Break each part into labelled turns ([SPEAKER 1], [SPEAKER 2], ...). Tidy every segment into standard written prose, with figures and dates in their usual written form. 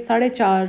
[SPEAKER 1] 4:30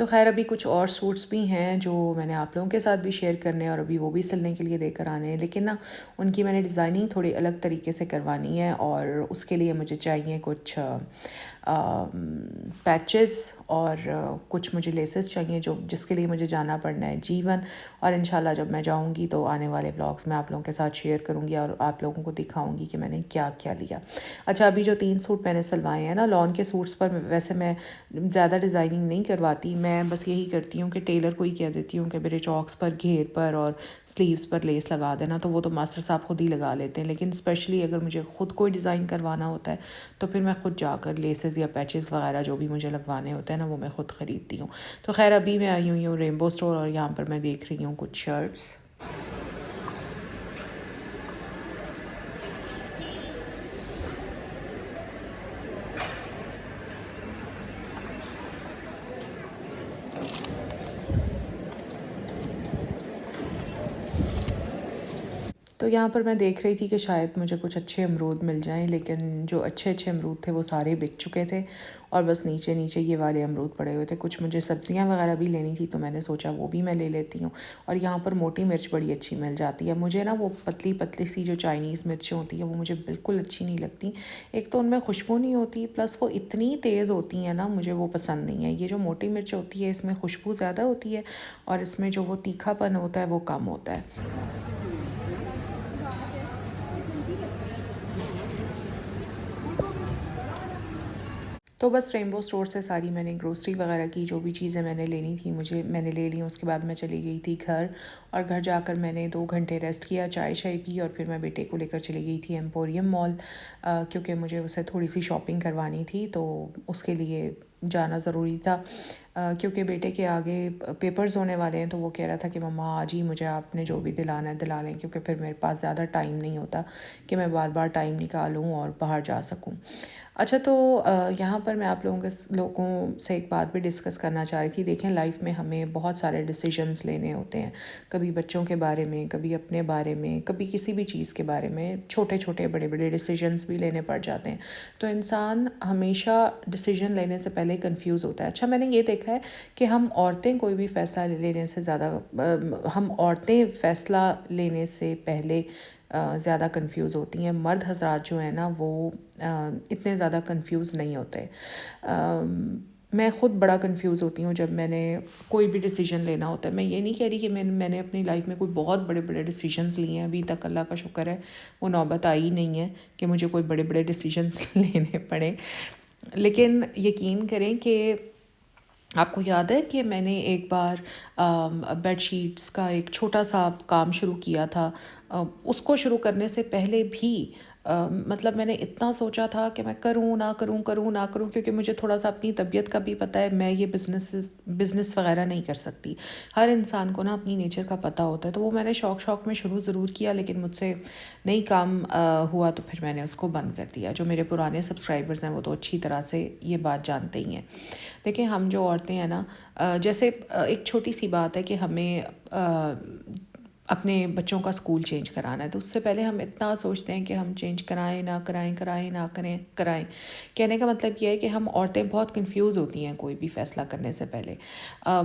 [SPEAKER 1] تو خیر ابھی کچھ اور سوٹس بھی ہیں جو میں نے آپ لوگوں کے ساتھ بھی شیئر کرنے اور ابھی وہ بھی سلنے کے لیے دے کر آنے ہیں، لیکن نا ان کی میں نے ڈیزائننگ تھوڑی الگ طریقے سے کروانی ہے اور اس کے لیے مجھے چاہیے کچھ پیچز اور کچھ مجھے لیسز چاہیے جس کے لیے مجھے جانا پڑنا ہے جیون، اور انشاءاللہ جب میں جاؤں گی تو آنے والے ولاگس میں آپ لوگوں کے ساتھ شیئر کروں گی اور آپ لوگوں کو دکھاؤں گی کہ میں نے کیا کیا لیا۔ اچھا ابھی جو 3 سوٹ میں نے سلوائے ہیں نا لان کے سوٹس پر ویسے میں زیادہ ڈیزائننگ نہیں کرواتی، میں بس یہی کرتی ہوں کہ ٹیلر کو ہی کہہ دیتی ہوں کہ میرے چاکس پر گھیر پر اور سلیوز پر لیس لگا دینا، تو وہ تو ماسٹر صاحب خود ہی لگا لیتے ہیں، لیکن اسپیشلی اگر مجھے خود کوئی ڈیزائن کروانا ہوتا ہے تو پھر میں خود جا کر لیسز یا پیچز وغیرہ جو بھی مجھے لگوانے ہوتے ہیں نا وہ میں خود خریدتی ہوں۔ تو خیر ابھی میں آئی ہوئی ہوں ریمبو اسٹور اور یہاں پر میں دیکھ رہی ہوں کچھ شرٹس۔ تو یہاں پر میں دیکھ رہی تھی کہ شاید مجھے کچھ اچھے امرود مل جائیں، لیکن جو اچھے امرود تھے وہ سارے بک چکے تھے اور بس نیچے نیچے یہ والے امرود پڑے ہوئے تھے۔ کچھ مجھے سبزیاں وغیرہ بھی لینی تھی تو میں نے سوچا وہ بھی میں لے لیتی ہوں، اور یہاں پر موٹی مرچ بڑی اچھی مل جاتی ہے۔ مجھے نا وہ پتلی پتلی سی جو چائنیز مرچیں ہوتی ہیں وہ مجھے بالکل اچھی نہیں لگتی، ایک تو ان میں خوشبو نہیں ہوتی، پلس وہ اتنی تیز ہوتی ہیں نا مجھے وہ پسند نہیں ہے۔ یہ جو موٹی مرچ ہوتی ہے اس میں خوشبو زیادہ ہوتی ہے اور اس میں جو وہ تیکھا پن ہوتا ہے وہ کم ہوتا ہے۔ تو بس ریمبو اسٹور سے ساری میں نے گروسری وغیرہ کی جو بھی چیزیں میں نے لینی تھی میں نے لے لی۔ اس کے بعد میں چلی گئی تھی گھر، اور گھر جا کر میں نے 2 گھنٹے ریسٹ کیا، چائے شائے پی، اور پھر میں بیٹے کو لے کر چلی گئی تھی ایمپوریم مال، کیونکہ مجھے اسے تھوڑی سی شاپنگ کروانی تھی تو اس کے لیے جانا ضروری تھا، کیونکہ بیٹے کے آگے پیپرز ہونے والے ہیں تو وہ کہہ رہا تھا کہ مما آج ہی مجھے آپ نے جو بھی دلانا ہے دلا لیں، کیونکہ پھر میرے پاس زیادہ ٹائم نہیں ہوتا کہ میں بار بار ٹائم نکالوں اور باہر جا سکوں۔ اچھا تو یہاں پر میں آپ لوگوں سے ایک بات بھی ڈسکس کرنا چاہ رہی تھی۔ دیکھیں لائف میں ہمیں بہت سارے ڈیسیجنز لینے ہوتے ہیں، کبھی بچوں کے بارے میں، کبھی اپنے بارے میں، کبھی کسی بھی چیز کے بارے میں، چھوٹے چھوٹے بڑے بڑے ڈیسیجنز بھی لینے پڑ جاتے ہیں، تو انسان ہمیشہ ڈیسیجن لینے سے پہلے کنفیوز ہوتا ہے۔ اچھا میں نے یہ دیکھا ہے کہ ہم عورتیں کوئی بھی فیصلہ لینے سے زیادہ ہم عورتیں فیصلہ لینے سے پہلے زیادہ کنفیوز ہوتی ہیں، مرد حضرات جو ہیں نا وہ اتنے زیادہ کنفیوز نہیں ہوتے۔ میں خود بڑا کنفیوز ہوتی ہوں جب میں نے کوئی بھی ڈیسیجن لینا ہوتا ہے۔ میں یہ نہیں کہہ رہی کہ میں نے اپنی لائف میں کوئی بہت بڑے بڑے ڈیسیجنز لیے ہیں، ابھی تک اللہ کا شکر ہے وہ نوبت آئی نہیں ہے کہ مجھے کوئی بڑے بڑے ڈیسیجنز لینے پڑیں، لیکن یقین کریں کہ آپ کو یاد ہے کہ میں نے ایک بار بیڈ شیٹس کا ایک چھوٹا سا کام شروع کیا تھا، اس کو شروع کرنے سے پہلے بھی مطلب میں نے اتنا سوچا تھا کہ میں کروں نہ کروں کروں نہ کروں، کیونکہ مجھے تھوڑا سا اپنی طبیعت کا بھی پتہ ہے، میں یہ بزنس وغیرہ نہیں کر سکتی۔ ہر انسان کو نا اپنی نیچر کا پتہ ہوتا ہے، تو وہ میں نے شوق میں شروع ضرور کیا، لیکن مجھ سے نہیں کام ہوا تو پھر میں نے اس کو بند کر دیا۔ جو میرے پرانے سبسکرائبرز ہیں وہ تو اچھی طرح سے یہ بات جانتے ہی ہیں۔ دیکھیں ہم جو عورتیں ہیں نا، جیسے ایک چھوٹی سی بات ہے کہ ہمیں اپنے بچوں کا اسکول چینج کرانا ہے، تو اس سے پہلے ہم اتنا سوچتے ہیں کہ ہم چینج کرائیں نہ کرائیں، کرائیں نہ کرائیں۔ کہنے کا مطلب یہ ہے کہ ہم عورتیں بہت کنفیوز ہوتی ہیں کوئی بھی فیصلہ کرنے سے پہلے۔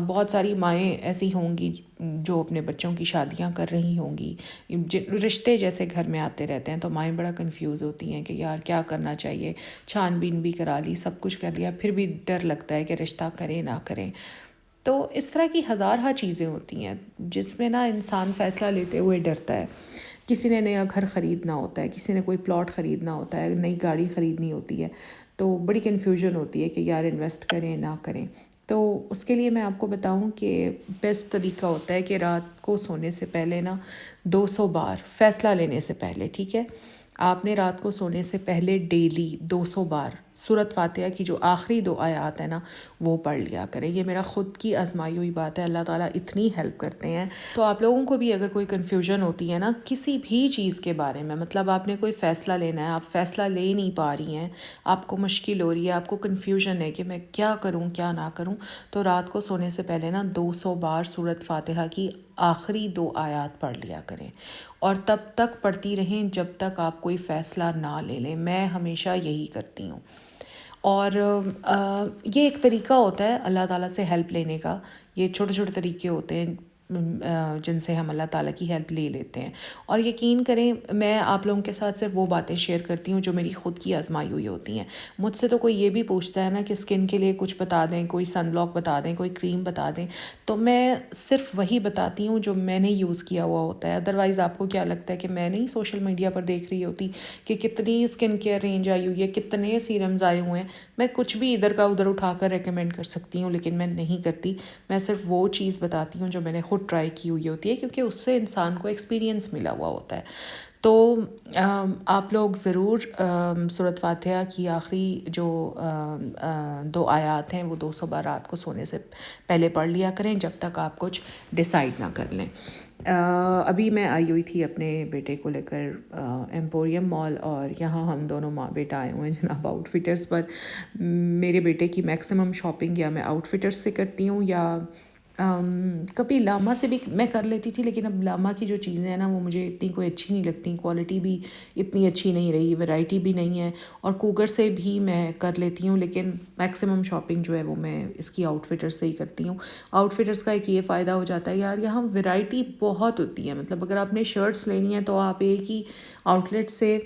[SPEAKER 1] بہت ساری مائیں ایسی ہوں گی جو اپنے بچوں کی شادیاں کر رہی ہوں گی، رشتے جیسے گھر میں آتے رہتے ہیں تو مائیں بڑا کنفیوز ہوتی ہیں کہ یار کیا کرنا چاہیے، چھان بین بھی کرا لی، سب کچھ کر لیا، پھر بھی ڈر لگتا ہے کہ رشتہ کریں نہ کریں۔ تو اس طرح کی ہزارہ چیزیں ہوتی ہیں جس میں نا انسان فیصلہ لیتے ہوئے ڈرتا ہے۔ کسی نے نیا گھر خریدنا ہوتا ہے، کسی نے کوئی پلاٹ خریدنا ہوتا ہے، نئی گاڑی خریدنی ہوتی ہے، تو بڑی کنفیوژن ہوتی ہے کہ یار انویسٹ کریں نہ کریں۔ تو اس کے لیے میں آپ کو بتاؤں کہ بیسٹ طریقہ ہوتا ہے کہ رات کو سونے سے پہلے نا 200 بار فیصلہ لینے سے پہلے، ٹھیک ہے، آپ نے رات کو سونے سے پہلے ڈیلی 200 بار سورۃ فاتحہ کی جو آخری 2 آیات ہیں نا وہ پڑھ لیا کریں۔ یہ میرا خود کی آزمائی ہوئی بات ہے، اللہ تعالیٰ اتنی ہیلپ کرتے ہیں۔ تو آپ لوگوں کو بھی اگر کوئی کنفیوژن ہوتی ہے نا کسی بھی چیز کے بارے میں، مطلب آپ نے کوئی فیصلہ لینا ہے، آپ فیصلہ لے نہیں پا رہی ہیں، آپ کو مشکل ہو رہی ہے، آپ کو کنفیوژن ہے کہ میں کیا کروں کیا نہ کروں، تو رات کو سونے سے پہلے نا 200 بار سورۃ فاتحہ کی آخری 2 آیات پڑھ لیا کریں، اور تب تک پڑھتی رہیں جب تک آپ کوئی فیصلہ نہ لے لیں۔ میں ہمیشہ یہی کرتی ہوں۔ اور یہ ایک طریقہ ہوتا ہے اللہ تعالیٰ سے ہیلپ لینے کا. یہ چھوٹے چھوٹے طریقے ہوتے ہیں جن سے ہم اللہ تعالیٰ کی ہیلپ لے لیتے ہیں. اور یقین کریں میں آپ لوگوں کے ساتھ صرف وہ باتیں شیئر کرتی ہوں جو میری خود کی آزمائی ہوئی ہوتی ہیں. مجھ سے تو کوئی یہ بھی پوچھتا ہے نا کہ اسکن کے لیے کچھ بتا دیں, کوئی سن بلاک بتا دیں, کوئی کریم بتا دیں, تو میں صرف وہی بتاتی ہوں جو میں نے یوز کیا ہوا ہوتا ہے. ادروائز آپ کو کیا لگتا ہے کہ میں نہیں سوشل میڈیا پر دیکھ رہی ہوتی کہ کتنی اسکن کیئر رینج آئی ہوئی ہے, کتنے سیرمز آئے ہوئے ہیں. میں کچھ بھی ادھر کا ادھر اٹھا کر ریکمینڈ کر سکتی ہوں, لیکن میں نہیں کرتی. میں صرف وہ چیز بتاتی ہوں جو میں نے خود ٹرائی کی ہوئی ہوتی ہے, کیونکہ اس سے انسان کو ایکسپیرینس ملا ہوا ہوتا ہے. تو آپ لوگ ضرور سورۃ فاتحہ کی آخری جو 2 آیات ہیں وہ 200 بار رات کو سونے سے پہلے پڑھ لیا کریں جب تک آپ کچھ ڈیسائیڈ نہ کر لیں. ابھی میں آئی ہوئی تھی اپنے بیٹے کو لے کر ایمپوریم مال, اور یہاں ہم دونوں ماں بیٹا آئے ہوئے ہیں جناب آؤٹ فٹرز پر. میرے بیٹے کی میکسیمم شاپنگ یا میں آؤٹ فٹرز سے کرتی ہوں یا کبھی لاما سے بھی میں کر لیتی تھی, لیکن اب لاما کی جو چیزیں ہیں نا وہ مجھے اتنی کوئی اچھی نہیں لگتی, کوالٹی بھی اتنی اچھی نہیں رہی, ویرائٹی بھی نہیں ہے. اور کوگر سے بھی میں کر لیتی ہوں, لیکن میکسیمم شاپنگ جو ہے وہ میں اس کی آؤٹ فٹرز سے ہی کرتی ہوں. آؤٹ فٹرز کا ایک یہ فائدہ ہو جاتا ہے یار, یہاں ویرائٹی بہت ہوتی ہے. مطلب اگر آپ نے شرٹس لینی ہیں تو آپ ایک ہی آؤٹ لیٹ سے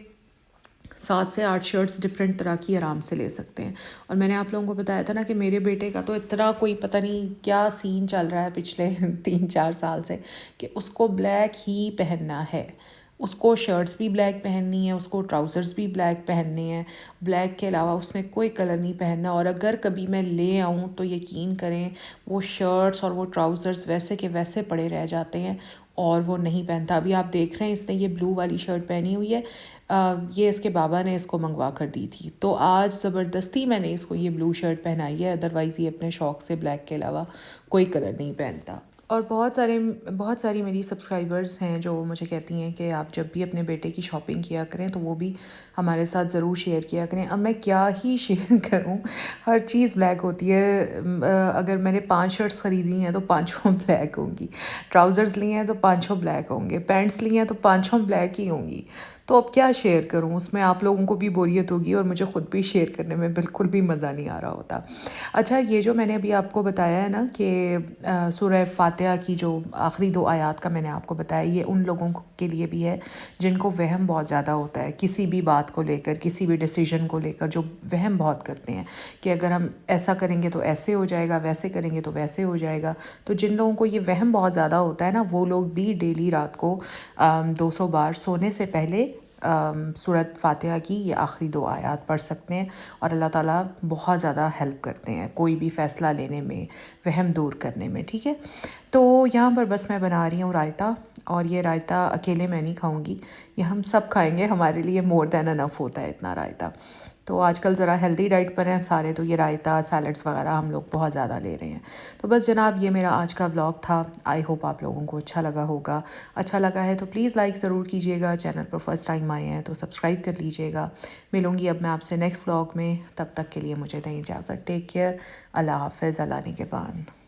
[SPEAKER 1] 7 سے 8 شرٹس ڈفرینٹ طرح کی آرام سے لے سکتے ہیں. اور میں نے آپ لوگوں کو بتایا تھا نا کہ میرے بیٹے کا تو اتنا کوئی پتہ نہیں کیا سین چل رہا ہے پچھلے 3-4 سال سے کہ اس کو بلیک ہی پہننا ہے. اس کو شرٹس بھی بلیک پہننی ہے, اس کو ٹراؤزرز بھی بلیک پہننے ہیں, بلیک کے علاوہ اس نے کوئی کلر نہیں پہننا. اور اگر کبھی میں لے آؤں تو یقین کریں وہ شرٹس اور وہ ٹراؤزرز ویسے کے ویسے پڑے رہ جاتے ہیں اور وہ نہیں پہنتا. ابھی آپ دیکھ رہے ہیں اس نے یہ بلو والی شرٹ پہنی ہوئی ہے, یہ اس کے بابا نے اس کو منگوا کر دی تھی, تو آج زبردستی میں نے اس کو یہ بلو شرٹ پہنائی ہے. ادروائز یہ اپنے شوق سے بلیک کے علاوہ کوئی کلر نہیں پہنتا. اور بہت ساری میری سبسکرائبرز ہیں جو مجھے کہتی ہیں کہ آپ جب بھی اپنے بیٹے کی شاپنگ کیا کریں تو وہ بھی ہمارے ساتھ ضرور شیئر کیا کریں. اب میں کیا ہی شیئر کروں, ہر چیز بلیک ہوتی ہے. اگر میں نے 5 شرٹس خریدی ہیں تو 5 بلیک ہوں گی, ٹراؤزرز لیے ہیں تو 5 بلیک ہوں گے, پینٹس لیے ہیں تو 5 بلیک ہی ہوں گی. تو اب کیا شیئر کروں, اس میں آپ لوگوں کو بھی بوریت ہوگی اور مجھے خود بھی شیئر کرنے میں بالکل بھی مزہ نہیں آ رہا ہوتا. اچھا, یہ جو میں نے ابھی آپ کو بتایا ہے نا کہ سورہ فاتحہ کی جو آخری 2 آیات کا میں نے آپ کو بتایا, یہ ان لوگوں کے لیے بھی ہے جن کو وہم بہت زیادہ ہوتا ہے کسی بھی بات کو لے کر, کسی بھی ڈیسیژن کو لے کر, جو وہم بہت کرتے ہیں کہ اگر ہم ایسا کریں گے تو ایسے ہو جائے گا, ویسے کریں گے تو ویسے ہو جائے گا. تو جن لوگوں کو یہ وہم بہت زیادہ ہوتا ہے نا, وہ لوگ بھی ڈیلی رات کو 200 بار سونے سے پہلے سورۃ فاتحہ کی یہ آخری 2 آیات پڑھ سکتے ہیں, اور اللہ تعالیٰ بہت زیادہ ہیلپ کرتے ہیں کوئی بھی فیصلہ لینے میں, وہم دور کرنے میں. ٹھیک ہے, تو یہاں پر بس میں بنا رہی ہوں رائتا, اور یہ رائتا اکیلے میں نہیں کھاؤں گی, یہ ہم سب کھائیں گے, ہمارے لیے مور دین انف ہوتا ہے اتنا رائتا. تو آج کل ذرا ہیلدی ڈائٹ پر ہیں سارے, تو یہ رائتا سیلڈس وغیرہ ہم لوگ بہت زیادہ لے رہے ہیں. تو بس جناب یہ میرا آج کا ولاگ تھا. آئی ہوپ آپ لوگوں کو اچھا لگا ہوگا. اچھا لگا ہے تو پلیز لائک ضرور کیجیے گا, چینل پر فرسٹ ٹائم آئے ہیں تو سبسکرائب کر لیجیے گا. ملوں گی اب میں آپ سے نیکسٹ ولاگ میں, تب تک کے لیے مجھے دیں اجازت. ٹیک کیئر, اللہ حافظ, اللہ نگہبان.